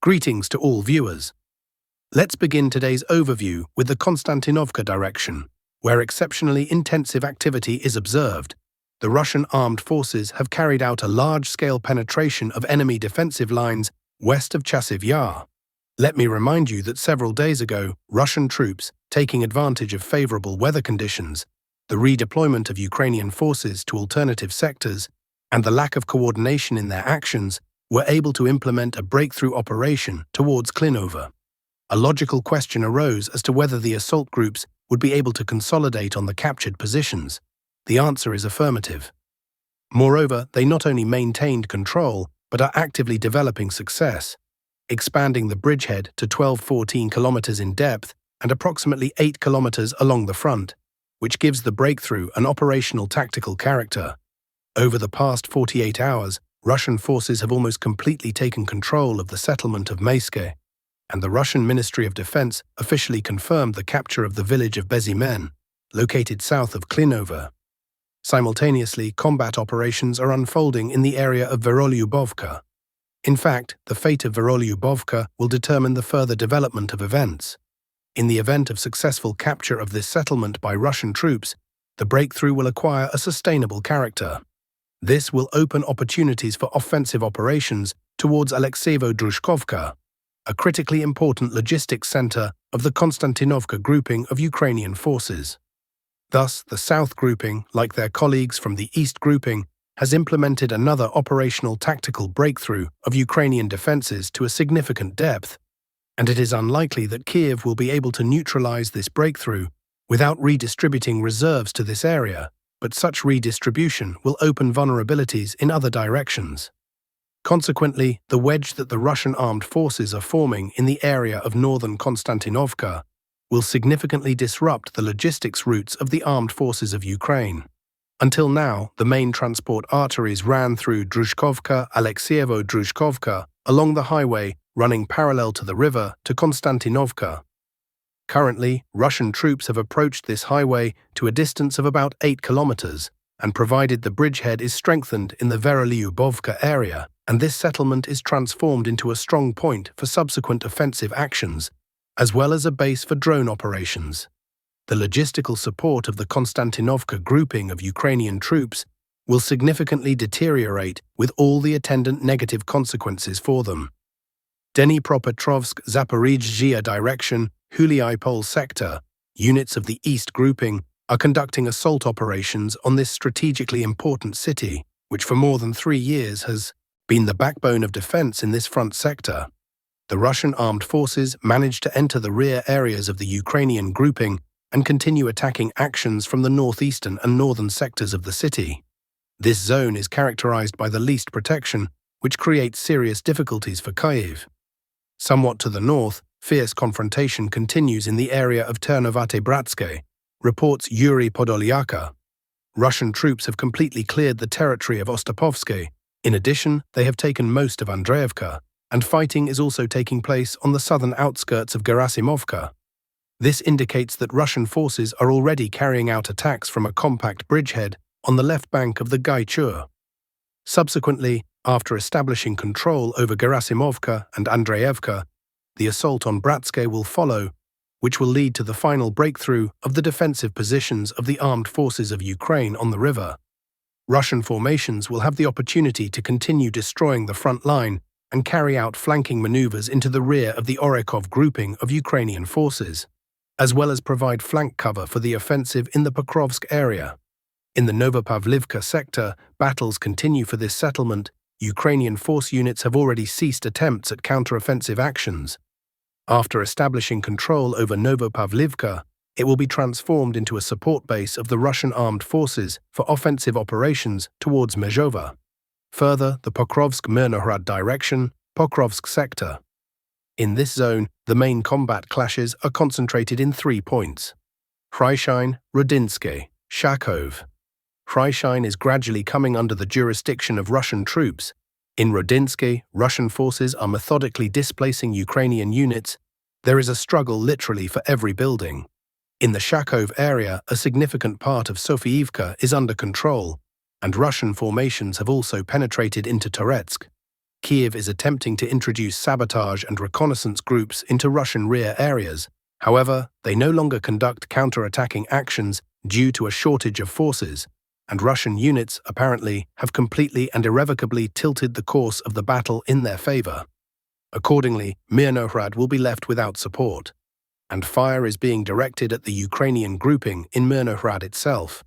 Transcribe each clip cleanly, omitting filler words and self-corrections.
Greetings to all viewers. Let's begin today's overview with the Konstantinovka direction, where exceptionally intensive activity is observed. The Russian armed forces have carried out a large-scale penetration of enemy defensive lines west of Chasiv Yar. Let me remind you that several days ago, Russian troops, taking advantage of favorable weather conditions, the redeployment of Ukrainian forces to alternative sectors, and the lack of coordination in their actions, were able to implement a breakthrough operation towards Klinova. A logical question arose as to whether the assault groups would be able to consolidate on the captured positions. The answer is affirmative. Moreover, they not only maintained control, but are actively developing success, expanding the bridgehead to 12-14 kilometers in depth and approximately 8 kilometers along the front, which gives the breakthrough an operational tactical character. Over the past 48 hours, Russian forces have almost completely taken control of the settlement of Mayske, and the Russian Ministry of Defense officially confirmed the capture of the village of Bezymen, located south of Klinova. Simultaneously, combat operations are unfolding in the area of Verolyubovka. In fact, the fate of Verolyubovka will determine the further development of events. In the event of successful capture of this settlement by Russian troops, the breakthrough will acquire a sustainable character. This will open opportunities for offensive operations towards Alexeyevo-Druzhkovka, a critically important logistics center of the Konstantinovka grouping of Ukrainian forces. Thus, the South grouping, like their colleagues from the East grouping, has implemented another operational tactical breakthrough of Ukrainian defenses to a significant depth, and it is unlikely that Kiev will be able to neutralize this breakthrough without redistributing reserves to this area, but such redistribution will open vulnerabilities in other directions. Consequently, the wedge that the Russian armed forces are forming in the area of northern Konstantinovka will significantly disrupt the logistics routes of the armed forces of Ukraine. Until now, the main transport arteries ran through Druzhkovka, Alexeyevo-Druzhkovka, along the highway running parallel to the river to Konstantinovka. Currently, Russian troops have approached this highway to a distance of about 8 kilometers, and provided the bridgehead is strengthened in the Verolyubovka area, and this settlement is transformed into a strong point for subsequent offensive actions, as well as a base for drone operations. The logistical support of the Konstantinovka grouping of Ukrainian troops will significantly deteriorate with all the attendant negative consequences for them. Dnipropetrovsk, Zaporizhzhia direction, Huliaipol sector, units of the East grouping are conducting assault operations on this strategically important city, which for more than 3 years has been the backbone of defense in this front sector. The Russian armed forces managed to enter the rear areas of the Ukrainian grouping and continue attacking actions from the northeastern and northern sectors of the city. This zone is characterized by the least protection, which creates serious difficulties for Kyiv. Somewhat to the north, fierce confrontation continues in the area of Ternovate-Bratske, reports Yuri Podolyaka. Russian troops have completely cleared the territory of Ostapovske. In addition, they have taken most of Andreevka, and fighting is also taking place on the southern outskirts of Gerasimovka. This indicates that Russian forces are already carrying out attacks from a compact bridgehead on the left bank of the Gaichur. Subsequently, after establishing control over Gerasimovka and Andreevka, the assault on Bratske will follow, which will lead to the final breakthrough of the defensive positions of the armed forces of Ukraine on the river. Russian formations will have the opportunity to continue destroying the front line and carry out flanking maneuvers into the rear of the Orekov grouping of Ukrainian forces, as well as provide flank cover for the offensive in the Pokrovsk area. In the Novopavlivka sector, battles continue for this settlement. Ukrainian force units have already ceased attempts at counteroffensive actions. After establishing control over Novopavlivka, it will be transformed into a support base of the Russian armed forces for offensive operations towards Mezhova. Further, the Pokrovsk-Mirnohrad direction, Pokrovsk sector. In this zone, the main combat clashes are concentrated in 3 points: Hryshyn, Rudinske, Shakov. Hryshyn is gradually coming under the jurisdiction of Russian troops. In Rudinske, Russian forces are methodically displacing Ukrainian units. There is a struggle literally for every building. In the Shakov area, a significant part of Sofiivka is under control, and Russian formations have also penetrated into Toretsk. Kiev is attempting to introduce sabotage and reconnaissance groups into Russian rear areas. However, they no longer conduct counter-attacking actions due to a shortage of forces, and Russian units, apparently, have completely and irrevocably tilted the course of the battle in their favor. Accordingly, Mirnohrad will be left without support, and fire is being directed at the Ukrainian grouping in Mirnohrad itself.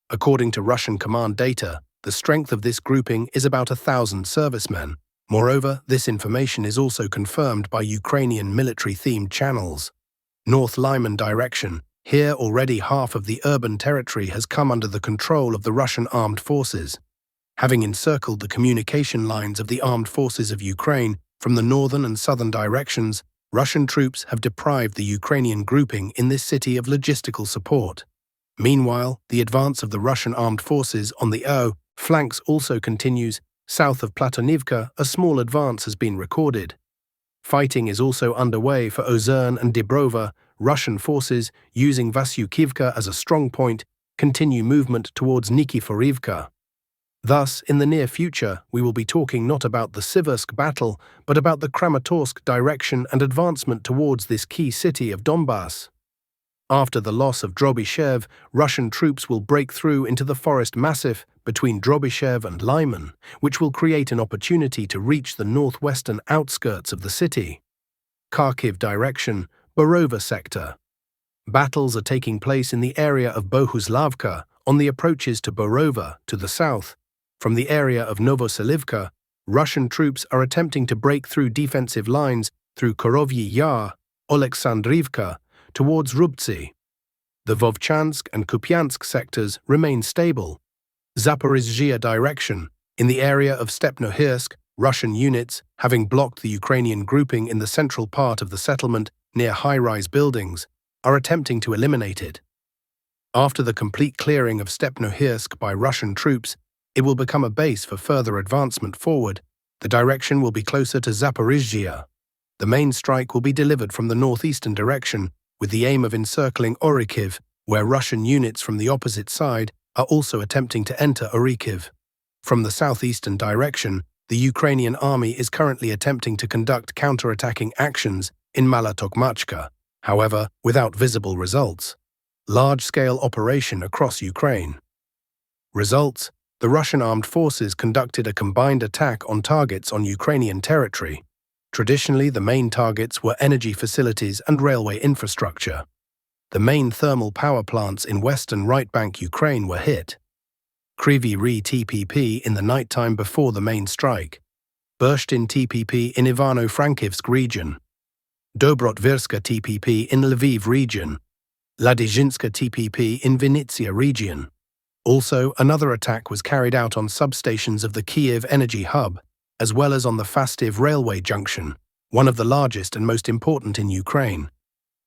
According to Russian command data, the strength of this grouping is about 1,000 servicemen. Moreover, this information is also confirmed by Ukrainian military-themed channels. North Lyman direction. Here already half of the urban territory has come under the control of the Russian armed forces. Having encircled the communication lines of the armed forces of Ukraine from the northern and southern directions, Russian troops have deprived the Ukrainian grouping in this city of logistical support. Meanwhile, the advance of the Russian armed forces on the O flanks also continues. South of Platonivka, a small advance has been recorded. Fighting is also underway for Ozern and Dibrova. Russian forces, using Vasyukivka as a strong point, continue movement towards Nikiforivka. Thus, in the near future, we will be talking not about the Siversk battle, but about the Kramatorsk direction and advancement towards this key city of Donbass. After the loss of Drobyshev, Russian troops will break through into the forest massif between Drobyshev and Lyman, which will create an opportunity to reach the northwestern outskirts of the city. Kharkiv direction, Borova sector. Battles are taking place in the area of Bohuslavka on the approaches to Borova to the south. From the area of Novoselivka, Russian troops are attempting to break through defensive lines through Korovyi Yar, Oleksandrivka, towards Rubtsy. The Vovchansk and Kupiansk sectors remain stable. Zaporizhzhia direction. In the area of Stepnohirsk, Russian units, having blocked the Ukrainian grouping in the central part of the settlement near high-rise buildings, are attempting to eliminate it. After the complete clearing of Stepnohirsk by Russian troops, it will become a base for further advancement forward. The direction will be closer to Zaporizhzhia. The main strike will be delivered from the northeastern direction, with the aim of encircling Orikhiv, where Russian units from the opposite side are also attempting to enter Orikhiv. From the southeastern direction, the Ukrainian army is currently attempting to conduct counter-attacking actions in Malotokmachka, however, without visible results. Large-scale operation across Ukraine. Results: the Russian armed forces conducted a combined attack on targets on Ukrainian territory. Traditionally, the main targets were energy facilities and railway infrastructure. The main thermal power plants in western right bank Ukraine were hit. Kryvyi Rih TPP in the nighttime before the main strike. Burshtyn TPP in Ivano-Frankivsk region. Dobrotvirska TPP in Lviv region. Ladizhinska TPP in Vinnytsia region. Also, another attack was carried out on substations of the Kiev energy hub, as well as on the Fastiv railway junction, one of the largest and most important in Ukraine.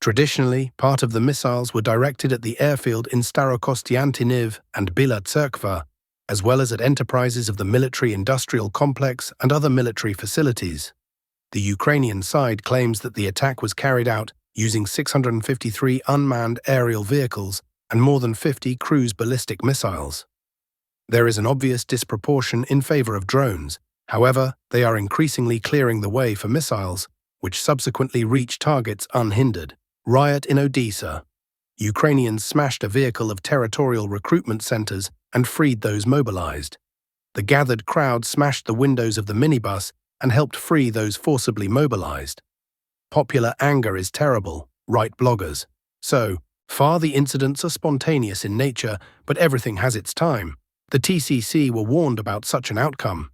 Traditionally, part of the missiles were directed at the airfield in Starokostiantiniv and Bila Tserkva, as well as at enterprises of the military-industrial complex and other military facilities. The Ukrainian side claims that the attack was carried out using 653 unmanned aerial vehicles and more than 50 cruise ballistic missiles. There is an obvious disproportion in favor of drones. However, they are increasingly clearing the way for missiles, which subsequently reach targets unhindered. Riot in Odessa. Ukrainians smashed a vehicle of territorial recruitment centers and freed those mobilized. The gathered crowd smashed the windows of the minibus and helped free those forcibly mobilized. Popular anger is terrible, write bloggers. So far the incidents are spontaneous in nature, but everything has its time. The TCC were warned about such an outcome.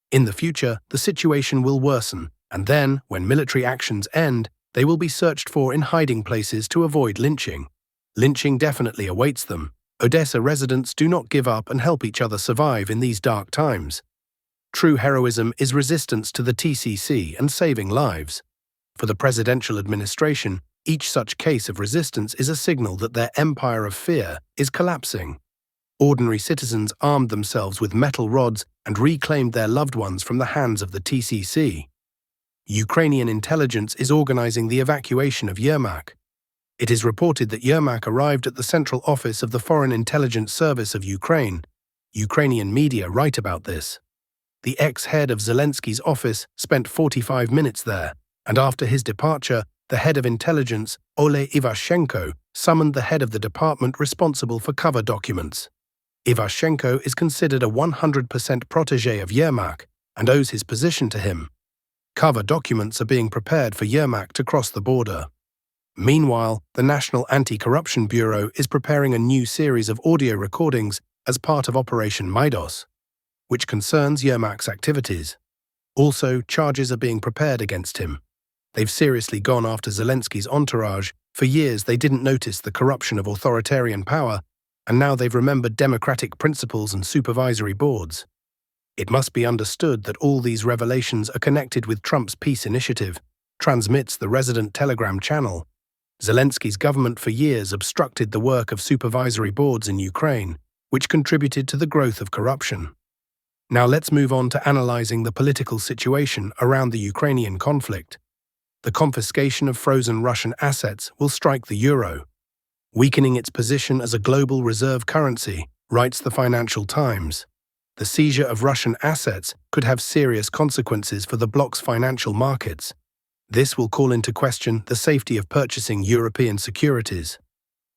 In the future, the situation will worsen, and then, when military actions end, they will be searched for in hiding places to avoid lynching. Lynching definitely awaits them. Odessa residents do not give up and help each other survive in these dark times. True heroism is resistance to the TCC and saving lives. For the presidential administration, each such case of resistance is a signal that their empire of fear is collapsing. Ordinary citizens armed themselves with metal rods and reclaimed their loved ones from the hands of the TCC. Ukrainian intelligence is organizing the evacuation of Yermak. It is reported that Yermak arrived at the central office of the Foreign Intelligence Service of Ukraine. Ukrainian media write about this. The ex-head of Zelensky's office spent 45 minutes there, and after his departure, the head of intelligence, Ole Ivashenko, summoned the head of the department responsible for cover documents. Ivashenko is considered a 100% protégé of Yermak and owes his position to him. Cover documents are being prepared for Yermak to cross the border. Meanwhile, the National Anti-Corruption Bureau is preparing a new series of audio recordings as part of Operation Maidos, which concerns Yermak's activities. Also, charges are being prepared against him. They've seriously gone after Zelensky's entourage. For years they didn't notice the corruption of authoritarian power, and now they've remembered democratic principles and supervisory boards. It must be understood that all these revelations are connected with Trump's peace initiative, transmits the resident Telegram channel. Zelensky's government for years obstructed the work of supervisory boards in Ukraine, which contributed to the growth of corruption. Now let's move on to analyzing the political situation around the Ukrainian conflict. The confiscation of frozen Russian assets will strike the euro, weakening its position as a global reserve currency, writes the Financial Times. The seizure of Russian assets could have serious consequences for the bloc's financial markets. This will call into question the safety of purchasing European securities.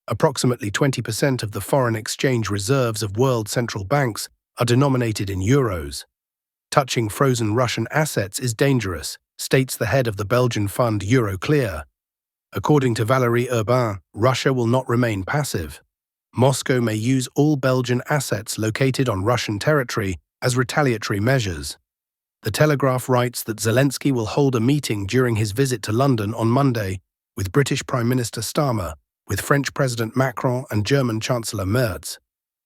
Approximately 20% of the foreign exchange reserves of world central banks are denominated in euros. Touching frozen Russian assets is dangerous, states the head of the Belgian fund Euroclear. According to Valérie Urbain, Russia will not remain passive. Moscow may use all Belgian assets located on Russian territory as retaliatory measures. The Telegraph writes that Zelensky will hold a meeting during his visit to London on Monday with British Prime Minister Starmer, with French President Macron and German Chancellor Merz.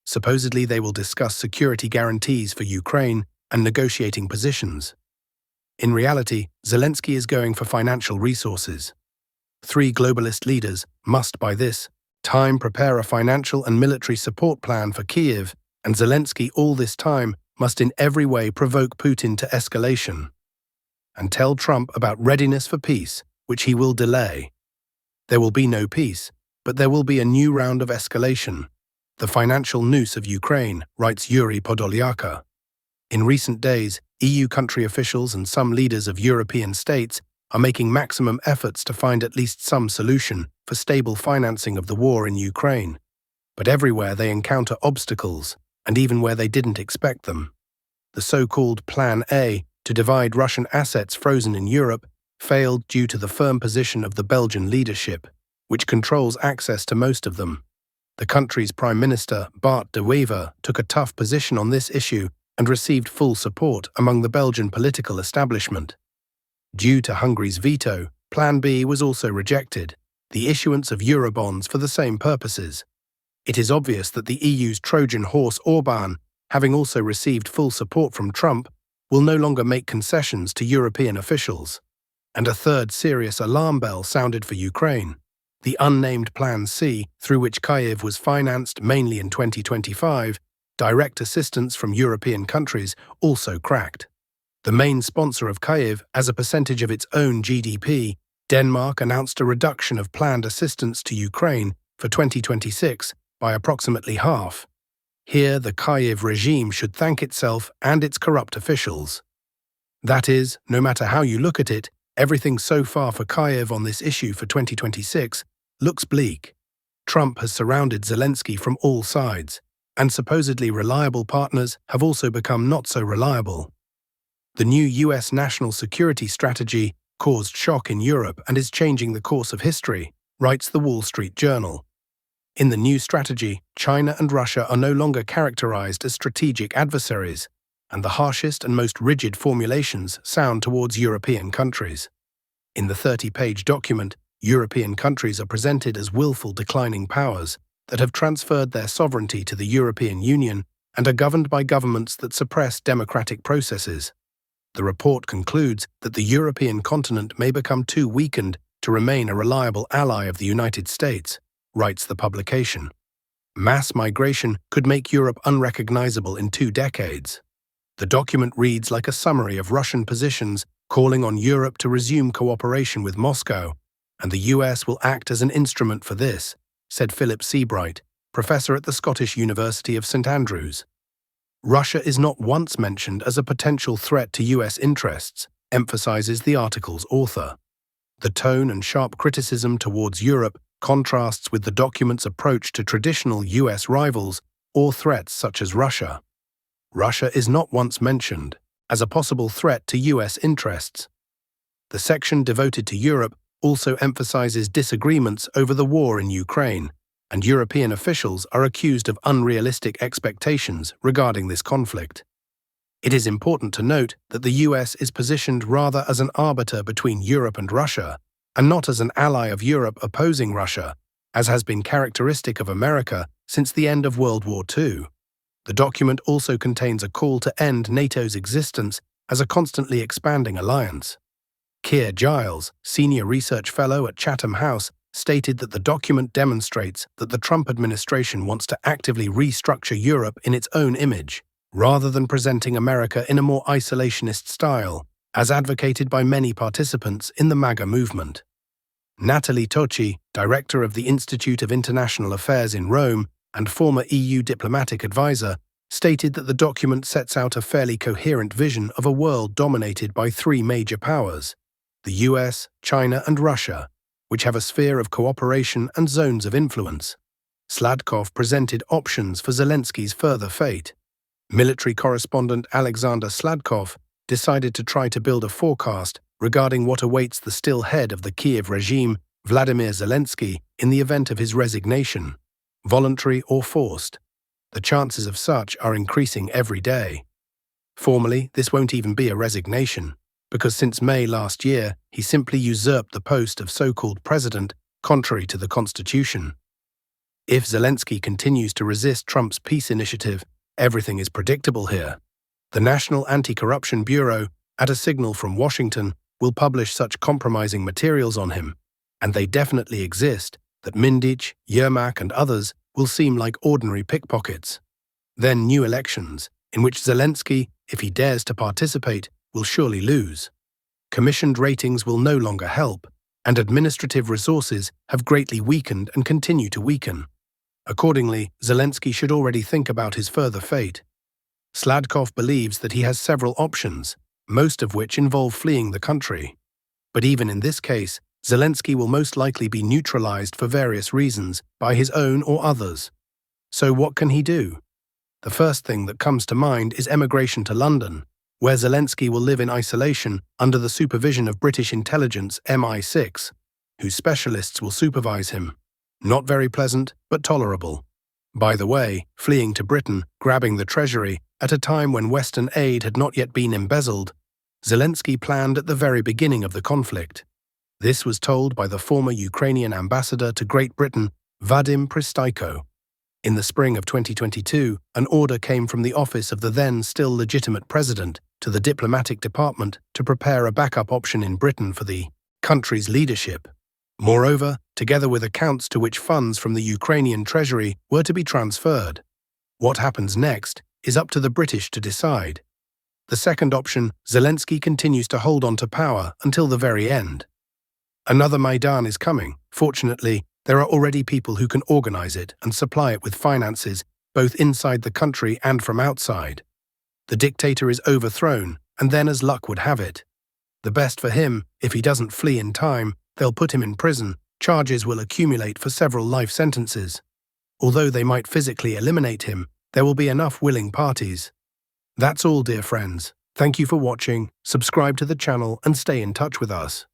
Supposedly they will discuss security guarantees for Ukraine and negotiating positions. In reality, Zelensky is going for financial resources. Three globalist leaders must, by this time, prepare a financial and military support plan for Kyiv, and Zelensky all this time must in every way provoke Putin to escalation and tell Trump about readiness for peace, which he will delay. There will be no peace, but there will be a new round of escalation. The financial noose of Ukraine, writes Yuri Podolyaka. In recent days, EU country officials and some leaders of European states are making maximum efforts to find at least some solution for stable financing of the war in Ukraine. But everywhere they encounter obstacles, and even where they didn't expect them. The so-called Plan A, to divide Russian assets frozen in Europe, failed due to the firm position of the Belgian leadership, which controls access to most of them. The country's Prime Minister, Bart de Wever, took a tough position on this issue and received full support among the Belgian political establishment. Due to Hungary's veto, Plan B was also rejected, the issuance of Eurobonds for the same purposes. It is obvious that the EU's Trojan horse Orbán, having also received full support from Trump, will no longer make concessions to European officials. And a third serious alarm bell sounded for Ukraine. The unnamed Plan C, through which Kyiv was financed mainly in 2025, direct assistance from European countries, also cracked. The main sponsor of Kyiv, as a percentage of its own GDP, Denmark announced a reduction of planned assistance to Ukraine for 2026 by approximately half. Here, the Kyiv regime should thank itself and its corrupt officials. That is, no matter how you look at it, everything so far for Kyiv on this issue for 2026 looks bleak. Trump has surrounded Zelensky from all sides, and supposedly reliable partners have also become not so reliable. The new US national security strategy caused shock in Europe and is changing the course of history, writes the Wall Street Journal. In the new strategy, China and Russia are no longer characterized as strategic adversaries, and the harshest and most rigid formulations sound towards European countries. In the 30-page document, European countries are presented as willful declining powers that have transferred their sovereignty to the European Union and are governed by governments that suppress democratic processes. The report concludes that the European continent may become too weakened to remain a reliable ally of the United States, writes the publication. Mass migration could make Europe unrecognizable in 2 decades. The document reads like a summary of Russian positions calling on Europe to resume cooperation with Moscow, and the US will act as an instrument for this, said Philip Seabright, professor at the Scottish University of St Andrews. Russia is not once mentioned as a potential threat to US interests, emphasizes the article's author. The tone and sharp criticism towards Europe contrasts with the document's approach to traditional US rivals or threats such as Russia. Russia is not once mentioned as a possible threat to US interests. The section devoted to Europe also emphasizes disagreements over the war in Ukraine, and European officials are accused of unrealistic expectations regarding this conflict. It is important to note that the US is positioned rather as an arbiter between Europe and Russia, and not as an ally of Europe opposing Russia, as has been characteristic of America since the end of World War II. The document also contains a call to end NATO's existence as a constantly expanding alliance. Keir Giles, senior research fellow at Chatham House, stated that the document demonstrates that the Trump administration wants to actively restructure Europe in its own image, rather than presenting America in a more isolationist style, as advocated by many participants in the MAGA movement. Natalie Tocci, director of the Institute of International Affairs in Rome and former EU diplomatic advisor, stated that the document sets out a fairly coherent vision of a world dominated by three major powers: the US, China, and Russia, which have a sphere of cooperation and zones of influence. Sladkov presented options for Zelensky's further fate. Military correspondent Alexander Sladkov decided to try to build a forecast regarding what awaits the still head of the Kiev regime, Vladimir Zelenskyy, in the event of his resignation, voluntary or forced. The chances of such are increasing every day. Formally, this won't even be a resignation, because since May last year, he simply usurped the post of so-called president, contrary to the Constitution. If Zelenskyy continues to resist Trump's peace initiative, everything is predictable here. The National Anti-Corruption Bureau, at a signal from Washington, will publish such compromising materials on him, and they definitely exist, that Mindich, Yermak, and others will seem like ordinary pickpockets. Then new elections, in which Zelenskyy, if he dares to participate, will surely lose. Commissioned ratings will no longer help, and administrative resources have greatly weakened and continue to weaken. Accordingly, Zelenskyy should already think about his further fate. Sladkov believes that he has several options, most of which involve fleeing the country. But even in this case, Zelenskyy will most likely be neutralized for various reasons by his own or others. So what can he do? The first thing that comes to mind is emigration to London, where Zelenskyy will live in isolation under the supervision of British intelligence MI6, whose specialists will supervise him. Not very pleasant, but tolerable. By the way, fleeing to Britain, grabbing the treasury, at a time when Western aid had not yet been embezzled, Zelenskyy planned at the very beginning of the conflict. This was told by the former Ukrainian ambassador to Great Britain, Vadim Pristaiko. In the spring of 2022, an order came from the office of the then still legitimate president to the diplomatic department to prepare a backup option in Britain for the country's leadership. Moreover, together with accounts to which funds from the Ukrainian treasury were to be transferred. What happens next is up to the British to decide. The second option, Zelenskyy continues to hold on to power until the very end. Another Maidan is coming. Fortunately, there are already people who can organize it and supply it with finances, both inside the country and from outside. The dictator is overthrown, and then, as luck would have it, the best for him, if he doesn't flee in time, they'll put him in prison. Charges will accumulate for several life sentences. Although they might physically eliminate him, there will be enough willing parties. That's all, dear friends. Thank you for watching, subscribe to the channel and stay in touch with us.